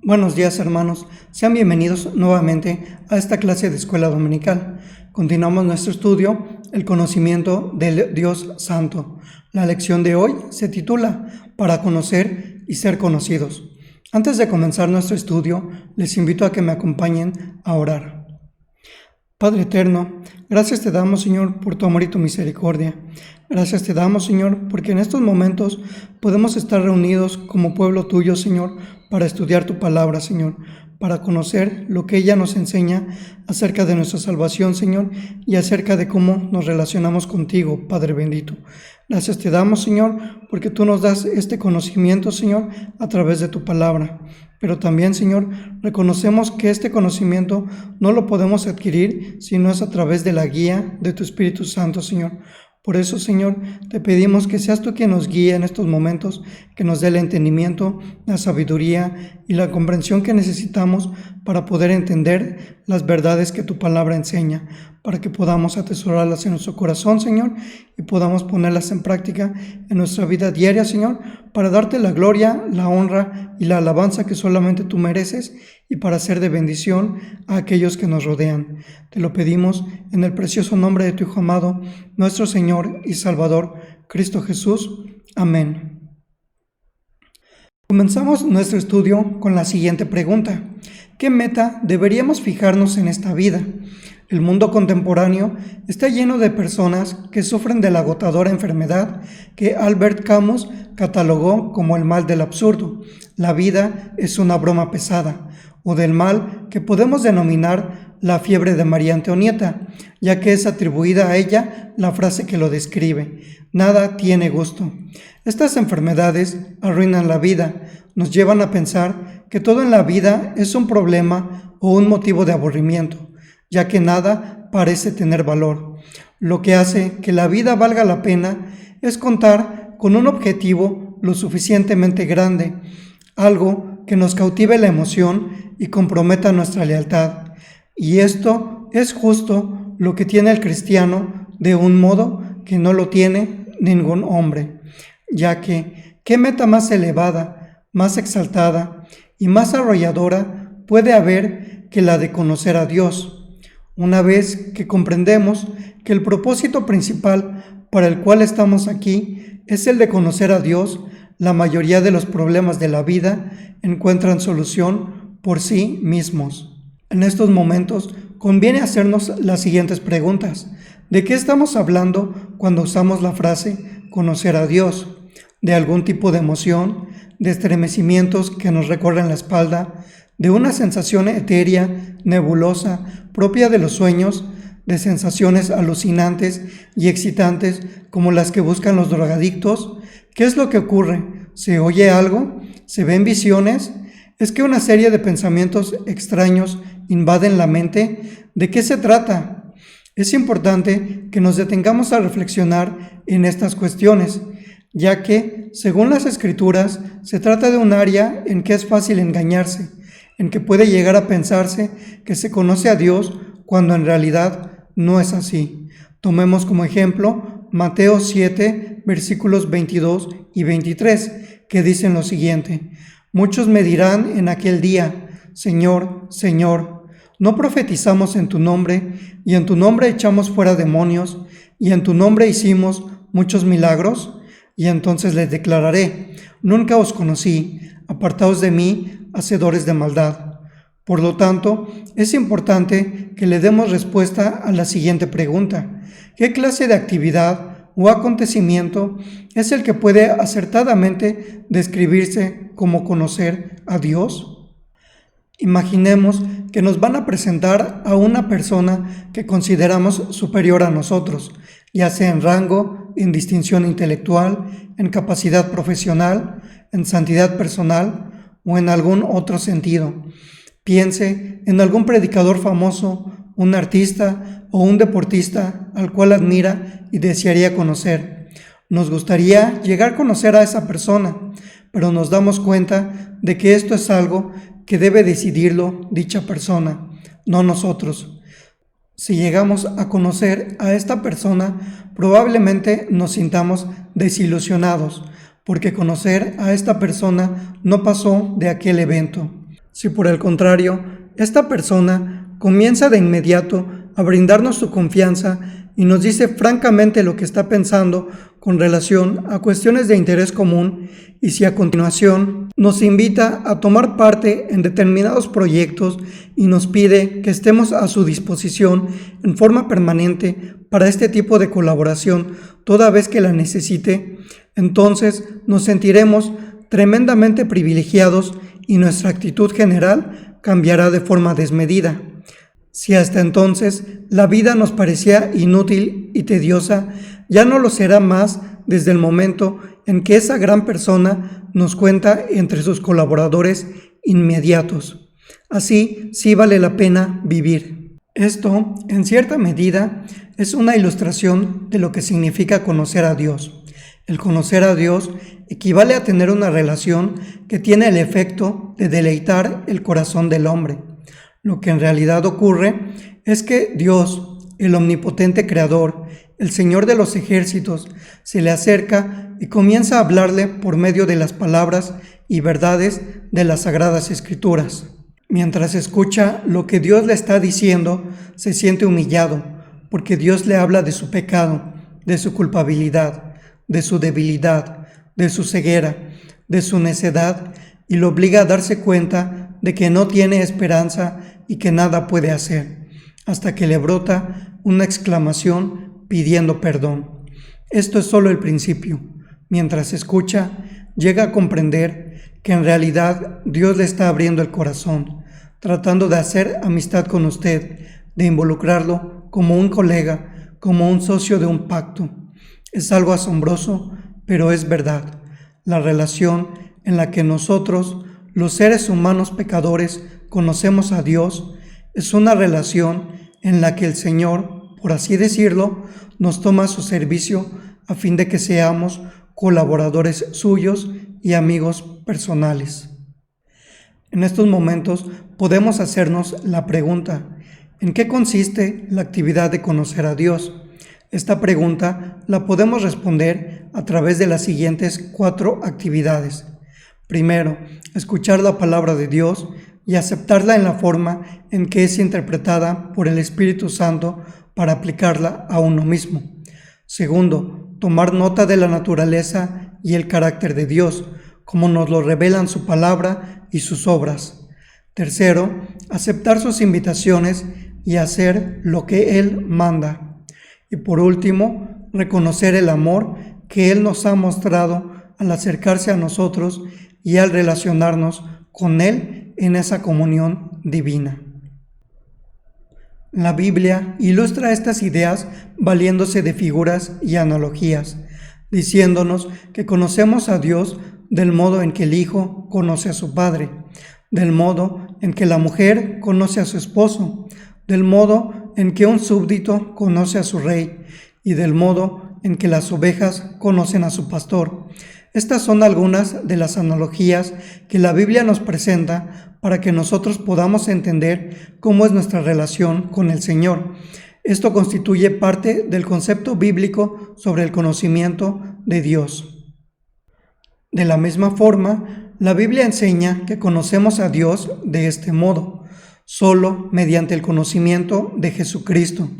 Buenos días, hermanos. Sean bienvenidos nuevamente a esta clase de escuela dominical. Continuamos nuestro estudio, el conocimiento del Dios Santo. La lección de hoy se titula Para conocer y ser conocidos. Antes de comenzar nuestro estudio, les invito a que me acompañen a orar. Padre eterno, gracias te damos, Señor, por tu amor y tu misericordia. Gracias te damos, Señor, porque en estos momentos podemos estar reunidos como pueblo tuyo, Señor, para estudiar tu palabra, Señor, para conocer lo que ella nos enseña acerca de nuestra salvación, Señor, y acerca de cómo nos relacionamos contigo, Padre bendito. Gracias te damos, Señor, porque tú nos das este conocimiento, Señor, a través de tu palabra. Pero también, Señor, reconocemos que este conocimiento no lo podemos adquirir si no es a través de la guía de tu Espíritu Santo, Señor. Por eso, Señor, te pedimos que seas tú quien nos guíe en estos momentos, que nos dé el entendimiento, la sabiduría y la comprensión que necesitamos para poder entender las verdades que tu palabra enseña, para que podamos atesorarlas en nuestro corazón, Señor, y podamos ponerlas en práctica en nuestra vida diaria, Señor, para darte la gloria, la honra y la alabanza que solamente tú mereces y para ser de bendición a aquellos que nos rodean. Te lo pedimos en el precioso nombre de tu Hijo amado, nuestro Señor y Salvador, Cristo Jesús. Amén. Comenzamos nuestro estudio con la siguiente pregunta. ¿Qué meta deberíamos fijarnos en esta vida? El mundo contemporáneo está lleno de personas que sufren de la agotadora enfermedad que Albert Camus catalogó como el mal del absurdo. La vida es una broma pesada, o del mal que podemos denominar la fiebre de María Antonieta, ya que es atribuida a ella la frase que lo describe: nada tiene gusto. Estas enfermedades arruinan la vida, nos llevan a pensar que todo en la vida es un problema o un motivo de aburrimiento, ya que nada parece tener valor. Lo que hace que la vida valga la pena es contar con un objetivo lo suficientemente grande, algo que nos cautive la emoción y comprometa nuestra lealtad. Y esto es justo lo que tiene el cristiano de un modo que no lo tiene ningún hombre, ya que ¿qué meta más elevada, más exaltada y más arrolladora puede haber que la de conocer a Dios? Una vez que comprendemos que el propósito principal para el cual estamos aquí es el de conocer a Dios, la mayoría de los problemas de la vida encuentran solución por sí mismos. En estos momentos conviene hacernos las siguientes preguntas. ¿De qué estamos hablando cuando usamos la frase conocer a Dios? ¿De algún tipo de emoción, de estremecimientos que nos recorren la espalda, de una sensación etérea, nebulosa, propia de los sueños, de sensaciones alucinantes y excitantes como las que buscan los drogadictos? ¿Qué es lo que ocurre? ¿Se oye algo? ¿Se ven visiones? ¿Es que una serie de pensamientos extraños invaden la mente? ¿De qué se trata? Es importante que nos detengamos a reflexionar en estas cuestiones, ya que, según las Escrituras, se trata de un área en que es fácil engañarse, en que puede llegar a pensarse que se conoce a Dios cuando en realidad no es así. Tomemos como ejemplo Mateo 7, versículos 22 y 23, que dicen lo siguiente: muchos me dirán en aquel día: Señor, Señor, ¿no profetizamos en tu nombre, y en tu nombre echamos fuera demonios, y en tu nombre hicimos muchos milagros? Y entonces les declararé: nunca os conocí, apartaos de mí, hacedores de maldad. Por lo tanto, es importante que le demos respuesta a la siguiente pregunta: ¿qué clase de actividad o acontecimiento es el que puede acertadamente describirse como conocer a Dios? Imaginemos que nos van a presentar a una persona que consideramos superior a nosotros, ya sea en rango, en distinción intelectual, en capacidad profesional, en santidad personal o en algún otro sentido. Piense en algún predicador famoso, un artista o un deportista al cual admira y desearía conocer. Nos gustaría llegar a conocer a esa persona, pero nos damos cuenta de que esto es algo que debe decidirlo dicha persona, no nosotros. Si llegamos a conocer a esta persona, probablemente nos sintamos desilusionados, porque conocer a esta persona no pasó de aquel evento. Si por el contrario, esta persona comienza de inmediato a brindarnos su confianza y nos dice francamente lo que está pensando con relación a cuestiones de interés común, y si a continuación nos invita a tomar parte en determinados proyectos y nos pide que estemos a su disposición en forma permanente para este tipo de colaboración toda vez que la necesite, entonces nos sentiremos tremendamente privilegiados y nuestra actitud general cambiará de forma desmedida. Si hasta entonces la vida nos parecía inútil y tediosa, ya no lo será más desde el momento en que esa gran persona nos cuenta entre sus colaboradores inmediatos. Así sí vale la pena vivir. Esto, en cierta medida, es una ilustración de lo que significa conocer a Dios. El conocer a Dios equivale a tener una relación que tiene el efecto de deleitar el corazón del hombre. Lo que en realidad ocurre es que Dios, el omnipotente creador, el Señor de los ejércitos, se le acerca y comienza a hablarle por medio de las palabras y verdades de las Sagradas Escrituras. Mientras escucha lo que Dios le está diciendo, se siente humillado, porque Dios le habla de su pecado, de su culpabilidad, de su debilidad, de su ceguera, de su necedad, y lo obliga a darse cuenta de que no tiene esperanza y que nada puede hacer, hasta que le brota una exclamación pidiendo perdón. Esto es solo el principio. Mientras escucha, llega a comprender que en realidad Dios le está abriendo el corazón, tratando de hacer amistad con usted, de involucrarlo como un colega, como un socio de un pacto. Es algo asombroso, pero es verdad. La relación en la que nosotros, los seres humanos pecadores, conocemos a Dios, es una relación en la que el Señor, por así decirlo, nos toma a su servicio a fin de que seamos colaboradores suyos y amigos personales. En estos momentos podemos hacernos la pregunta: ¿en qué consiste la actividad de conocer a Dios? Esta pregunta la podemos responder a través de las siguientes 4 actividades. Primero, escuchar la palabra de Dios y aceptarla en la forma en que es interpretada por el Espíritu Santo para aplicarla a uno mismo. Segundo, tomar nota de la naturaleza y el carácter de Dios, como nos lo revelan su palabra y sus obras. Tercero, aceptar sus invitaciones y hacer lo que Él manda. Y por último, reconocer el amor que Él nos ha mostrado al acercarse a nosotros y al relacionarnos con Él en esa comunión divina. La Biblia ilustra estas ideas valiéndose de figuras y analogías, diciéndonos que conocemos a Dios del modo en que el Hijo conoce a su Padre, del modo en que la mujer conoce a su esposo, del modo en que un súbdito conoce a su rey y del modo en que las ovejas conocen a su pastor. Estas son algunas de las analogías que la Biblia nos presenta para que nosotros podamos entender cómo es nuestra relación con el Señor. Esto constituye parte del concepto bíblico sobre el conocimiento de Dios. De la misma forma, la Biblia enseña que conocemos a Dios de este modo, solo mediante el conocimiento de Jesucristo,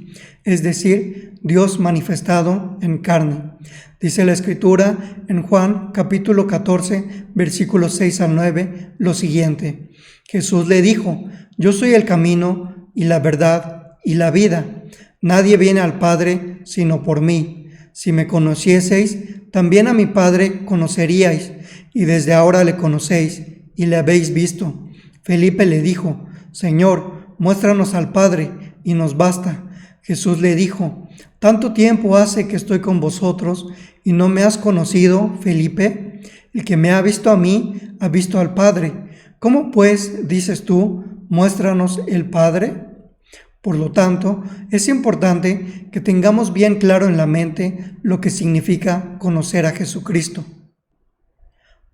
es decir, Dios manifestado en carne. Dice la Escritura en Juan capítulo 14, versículos 6 al 9, lo siguiente: Jesús le dijo: Yo soy el camino y la verdad y la vida. Nadie viene al Padre sino por mí. Si me conocieseis, también a mi Padre conoceríais, y desde ahora le conocéis y le habéis visto. Felipe le dijo: Señor, muéstranos al Padre, y nos basta. Jesús le dijo: ¿Tanto tiempo hace que estoy con vosotros y no me has conocido, Felipe? El que me ha visto a mí, ha visto al Padre. ¿Cómo pues dices tú, muéstranos el Padre? Por lo tanto, es importante que tengamos bien claro en la mente lo que significa conocer a Jesucristo.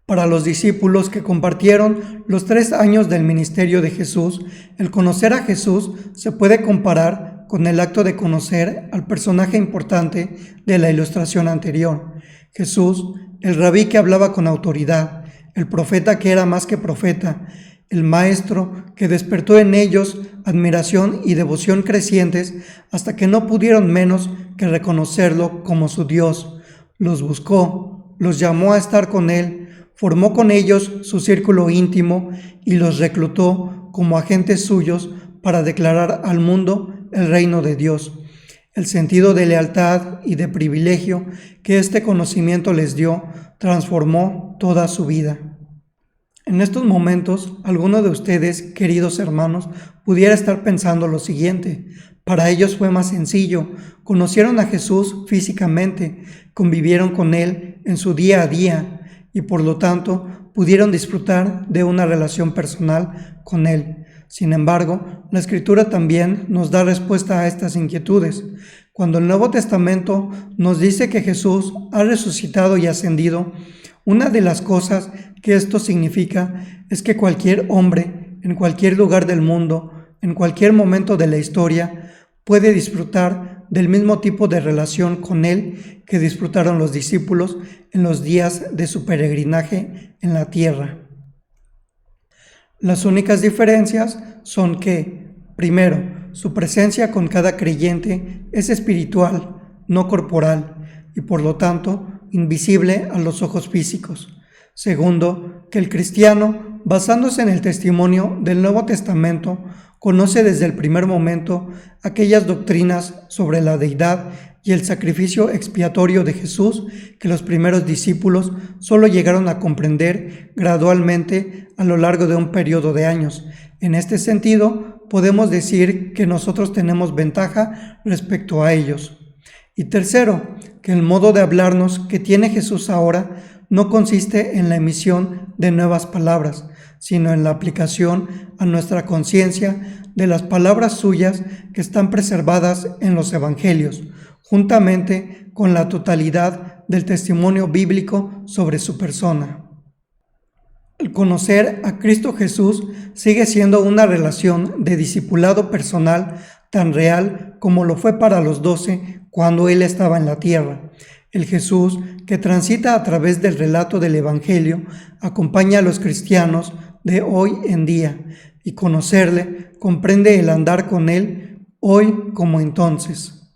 Para los discípulos que compartieron los 3 años del ministerio de Jesús, el conocer a Jesús se puede comparar con el acto de conocer al personaje importante de la ilustración anterior. Jesús, el rabí que hablaba con autoridad, el profeta que era más que profeta, el Maestro que despertó en ellos admiración y devoción crecientes hasta que no pudieron menos que reconocerlo como su Dios. Los buscó, los llamó a estar con Él, formó con ellos su círculo íntimo y los reclutó como agentes suyos para declarar al mundo el reino de Dios. El sentido de lealtad y de privilegio que este conocimiento les dio transformó toda su vida. En estos momentos, alguno de ustedes, queridos hermanos, pudiera estar pensando lo siguiente. Para ellos fue más sencillo. Conocieron a Jesús físicamente, convivieron con Él en su día a día y por lo tanto pudieron disfrutar de una relación personal con Él. Sin embargo, la Escritura también nos da respuesta a estas inquietudes. Cuando el Nuevo Testamento nos dice que Jesús ha resucitado y ascendido, una de las cosas que esto significa es que cualquier hombre, en cualquier lugar del mundo, en cualquier momento de la historia, puede disfrutar del mismo tipo de relación con Él que disfrutaron los discípulos en los días de su peregrinaje en la tierra. Las únicas diferencias son que, primero, su presencia con cada creyente es espiritual, no corporal, y por lo tanto, invisible a los ojos físicos. Segundo, que el cristiano, basándose en el testimonio del Nuevo Testamento, conoce desde el primer momento aquellas doctrinas sobre la deidad y el sacrificio expiatorio de Jesús que los primeros discípulos solo llegaron a comprender gradualmente a lo largo de un periodo de años. En este sentido, podemos decir que nosotros tenemos ventaja respecto a ellos. Y tercero, que el modo de hablarnos que tiene Jesús ahora no consiste en la emisión de nuevas palabras, sino en la aplicación a nuestra conciencia de las palabras suyas que están preservadas en los evangelios, juntamente con la totalidad del testimonio bíblico sobre su persona. El conocer a Cristo Jesús sigue siendo una relación de discipulado personal tan real como lo fue para los 12 cuando Él estaba en la tierra. El Jesús que transita a través del relato del Evangelio acompaña a los cristianos de hoy en día, y conocerle comprende el andar con Él hoy como entonces.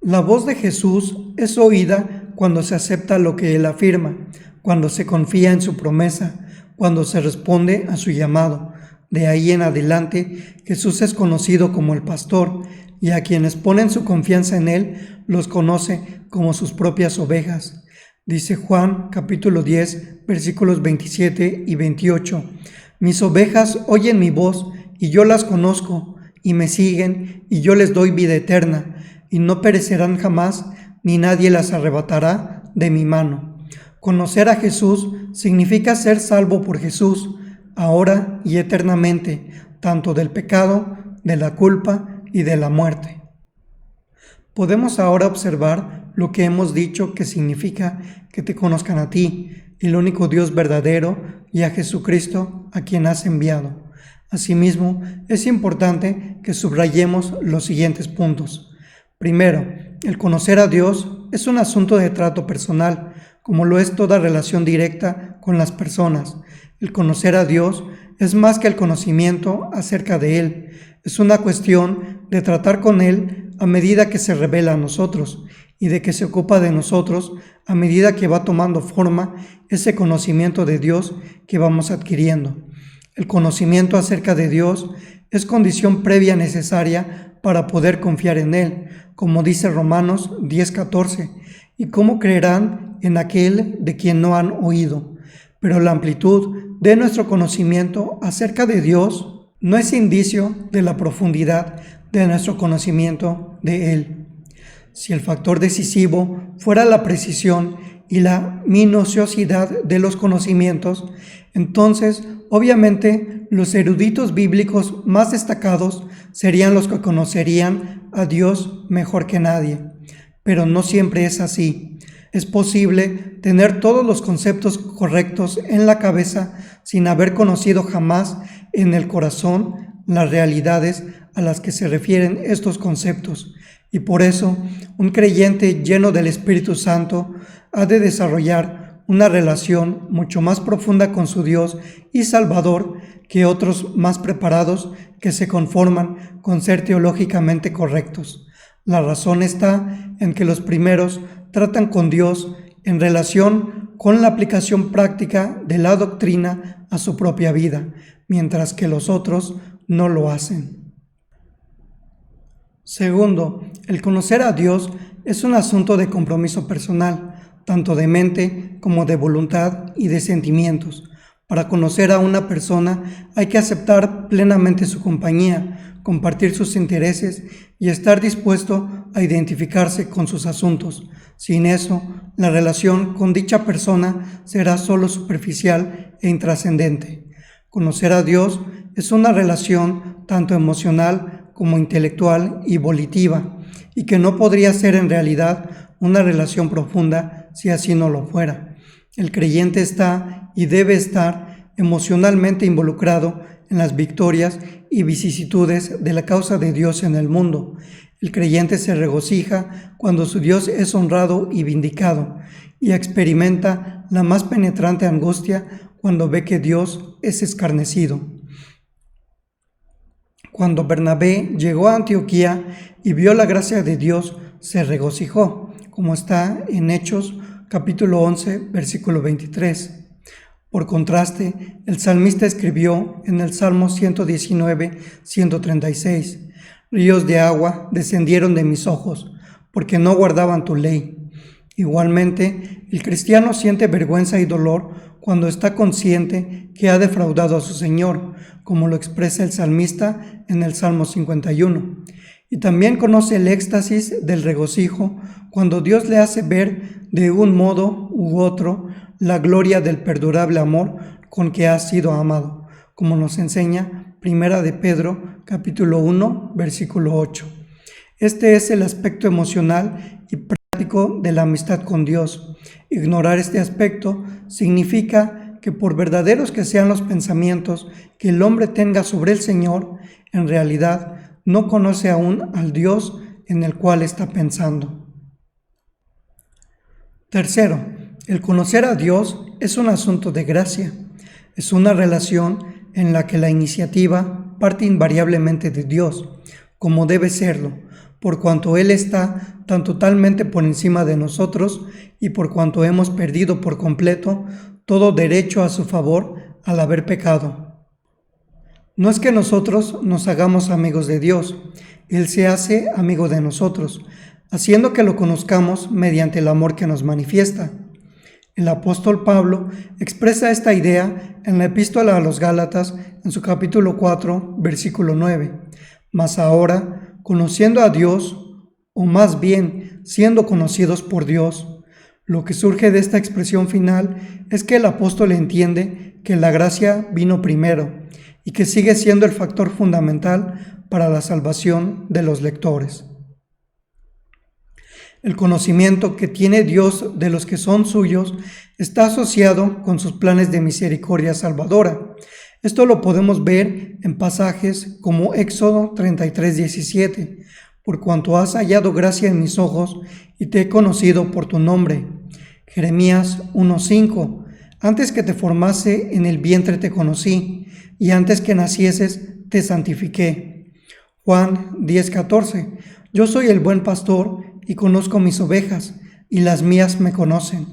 La voz de Jesús es oída cuando se acepta lo que Él afirma, cuando se confía en su promesa, cuando se responde a su llamado. De ahí en adelante, Jesús es conocido como el pastor, y a quienes ponen su confianza en Él los conoce como sus propias ovejas. Dice Juan capítulo 10, versículos 27 y 28. Mis ovejas oyen mi voz, y yo las conozco, y me siguen, y yo les doy vida eterna, y no perecerán jamás, ni nadie las arrebatará de mi mano. Conocer a Jesús significa ser salvo por Jesús, ahora y eternamente, tanto del pecado, de la culpa y de la muerte. Podemos ahora observar lo que hemos dicho que significa que te conozcan a ti, el único Dios verdadero, y a Jesucristo, a quien has enviado. Asimismo, es importante que subrayemos los siguientes puntos. Primero, el conocer a Dios es un asunto de trato personal, como lo es toda relación directa con las personas. El conocer a Dios es más que el conocimiento acerca de Él. Es una cuestión de tratar con Él a medida que se revela a nosotros y de que se ocupa de nosotros a medida que va tomando forma ese conocimiento de Dios que vamos adquiriendo. El conocimiento acerca de Dios es condición previa necesaria para poder confiar en Él, como dice Romanos 10:14, y cómo creerán en aquel de quien no han oído. Pero la amplitud de nuestro conocimiento acerca de Dios no es indicio de la profundidad de nuestro conocimiento de Él. Si el factor decisivo fuera la precisión y la minuciosidad de los conocimientos, entonces, obviamente, los eruditos bíblicos más destacados serían los que conocerían a Dios mejor que nadie. Pero no siempre es así. Es posible tener todos los conceptos correctos en la cabeza sin haber conocido jamás en el corazón las realidades a las que se refieren estos conceptos. Y por eso, un creyente lleno del Espíritu Santo ha de desarrollar una relación mucho más profunda con su Dios y Salvador que otros más preparados que se conforman con ser teológicamente correctos. La razón está en que los primeros tratan con Dios en relación con la aplicación práctica de la doctrina a su propia vida, mientras que los otros no lo hacen. Segundo, el conocer a Dios es un asunto de compromiso personal, tanto de mente como de voluntad y de sentimientos. Para conocer a una persona hay que aceptar plenamente su compañía, compartir sus intereses y estar dispuesto a identificarse con sus asuntos. Sin eso, la relación con dicha persona será solo superficial e intrascendente. Conocer a Dios es una relación tanto emocional como intelectual y volitiva, y que no podría ser en realidad una relación profunda si así no lo fuera. El creyente está y debe estar emocionalmente involucrado en las victorias y vicisitudes de la causa de Dios en el mundo. El creyente se regocija cuando su Dios es honrado y vindicado, y experimenta la más penetrante angustia cuando ve que Dios es escarnecido. Cuando Bernabé llegó a Antioquía y vio la gracia de Dios, se regocijó, como está en Hechos capítulo 11, versículo 23. Por contraste, el salmista escribió en el Salmo 119, 136, «Ríos de agua descendieron de mis ojos, porque no guardaban tu ley». Igualmente, el cristiano siente vergüenza y dolor cuando está consciente que ha defraudado a su Señor, como lo expresa el salmista en el Salmo 51. Y también conoce el éxtasis del regocijo cuando Dios le hace ver de un modo u otro la gloria del perdurable amor con que ha sido amado, como nos enseña Primera de Pedro, capítulo 1, versículo 8. Este es el aspecto emocional y práctico de la amistad con Dios. Ignorar este aspecto significa que por verdaderos que sean los pensamientos que el hombre tenga sobre el Señor, en realidad no conoce aún al Dios en el cual está pensando. Tercero, el conocer a Dios es un asunto de gracia. Es una relación en la que la iniciativa parte invariablemente de Dios, como debe serlo, por cuanto Él está tan totalmente por encima de nosotros y por cuanto hemos perdido por completo todo derecho a su favor al haber pecado. No es que nosotros nos hagamos amigos de Dios, Él se hace amigo de nosotros, haciendo que lo conozcamos mediante el amor que nos manifiesta. El apóstol Pablo expresa esta idea en la epístola a los Gálatas en su capítulo 4, versículo 9. Mas ahora, conociendo a Dios, o más bien siendo conocidos por Dios, lo que surge de esta expresión final es que el apóstol entiende que la gracia vino primero y que sigue siendo el factor fundamental para la salvación de los lectores. El conocimiento que tiene Dios de los que son suyos está asociado con sus planes de misericordia salvadora. Esto lo podemos ver en pasajes como Éxodo 33:17, por cuanto has hallado gracia en mis ojos y te he conocido por tu nombre. Jeremías 1:5, antes que te formase en el vientre te conocí, y antes que nacieses te santifiqué. Juan 10:14, yo soy el buen pastor y conozco mis ovejas, y las mías me conocen.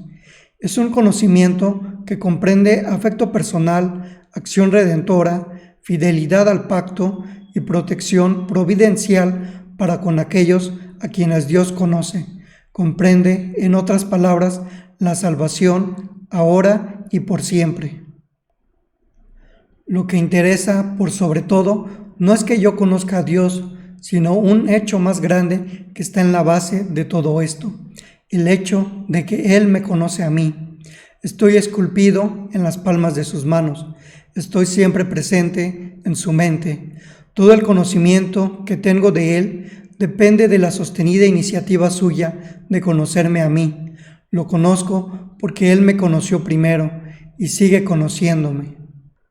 Es un conocimiento que comprende afecto personal, acción redentora, fidelidad al pacto y protección providencial para con aquellos a quienes Dios conoce. Comprende, en otras palabras, la salvación ahora y por siempre. Lo que interesa, por sobre todo, no es que yo conozca a Dios, sino un hecho más grande que está en la base de todo esto, el hecho de que Él me conoce a mí. Estoy esculpido en las palmas de sus manos, estoy siempre presente en su mente. Todo el conocimiento que tengo de Él depende de la sostenida iniciativa suya de conocerme a mí. Lo conozco porque Él me conoció primero y sigue conociéndome.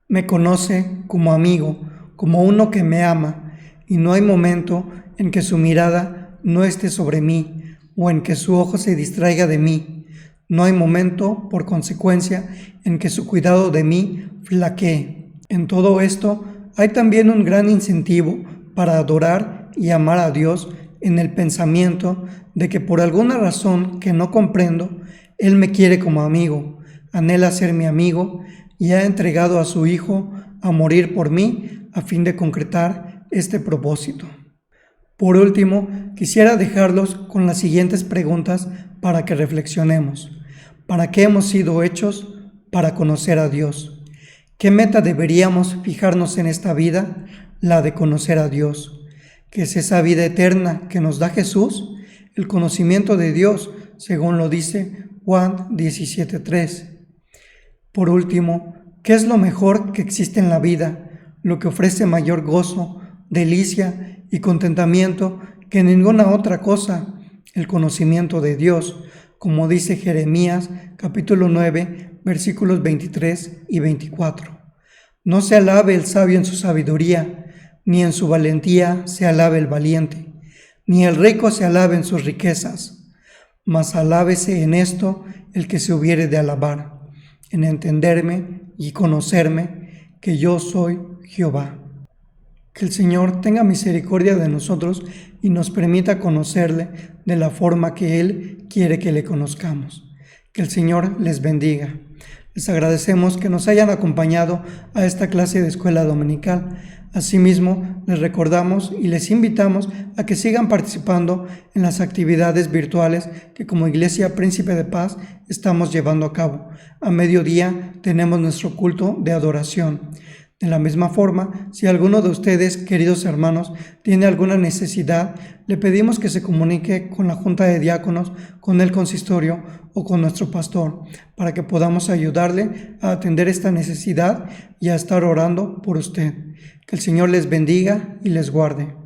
Me conoce como amigo, como uno que me ama, y no hay momento en que su mirada no esté sobre mí o en que su ojo se distraiga de mí. No hay momento, por consecuencia, en que su cuidado de mí flaquee. En todo esto, hay también un gran incentivo para adorar y amar a Dios en el pensamiento de que por alguna razón que no comprendo, Él me quiere como amigo, anhela ser mi amigo y ha entregado a su Hijo a morir por mí a fin de concretar este propósito. Por último, quisiera dejarlos con las siguientes preguntas para que reflexionemos. ¿Para qué hemos sido hechos? Para conocer a Dios. ¿Qué meta deberíamos fijarnos en esta vida? La de conocer a Dios. ¿Qué es esa vida eterna que nos da Jesús? El conocimiento de Dios, según lo dice Juan 17:3. Por último, ¿qué es lo mejor que existe en la vida? Lo que ofrece mayor gozo, delicia y contentamiento que ninguna otra cosa, el conocimiento de Dios, como dice Jeremías capítulo 9, versículos 23 y 24. No se alabe el sabio en su sabiduría, ni en su valentía se alabe el valiente, ni el rico se alabe en sus riquezas, mas alábese en esto el que se hubiere de alabar, en entenderme y conocerme, que yo soy Jehová. Que el Señor tenga misericordia de nosotros y nos permita conocerle de la forma que Él quiere que le conozcamos. Que el Señor les bendiga. Les agradecemos que nos hayan acompañado a esta clase de escuela dominical. Asimismo, les recordamos y les invitamos a que sigan participando en las actividades virtuales que como Iglesia Príncipe de Paz estamos llevando a cabo. A mediodía tenemos nuestro culto de adoración. De la misma forma, si alguno de ustedes, queridos hermanos, tiene alguna necesidad, le pedimos que se comunique con la Junta de Diáconos, con el consistorio o con nuestro pastor, para que podamos ayudarle a atender esta necesidad y a estar orando por usted. Que el Señor les bendiga y les guarde.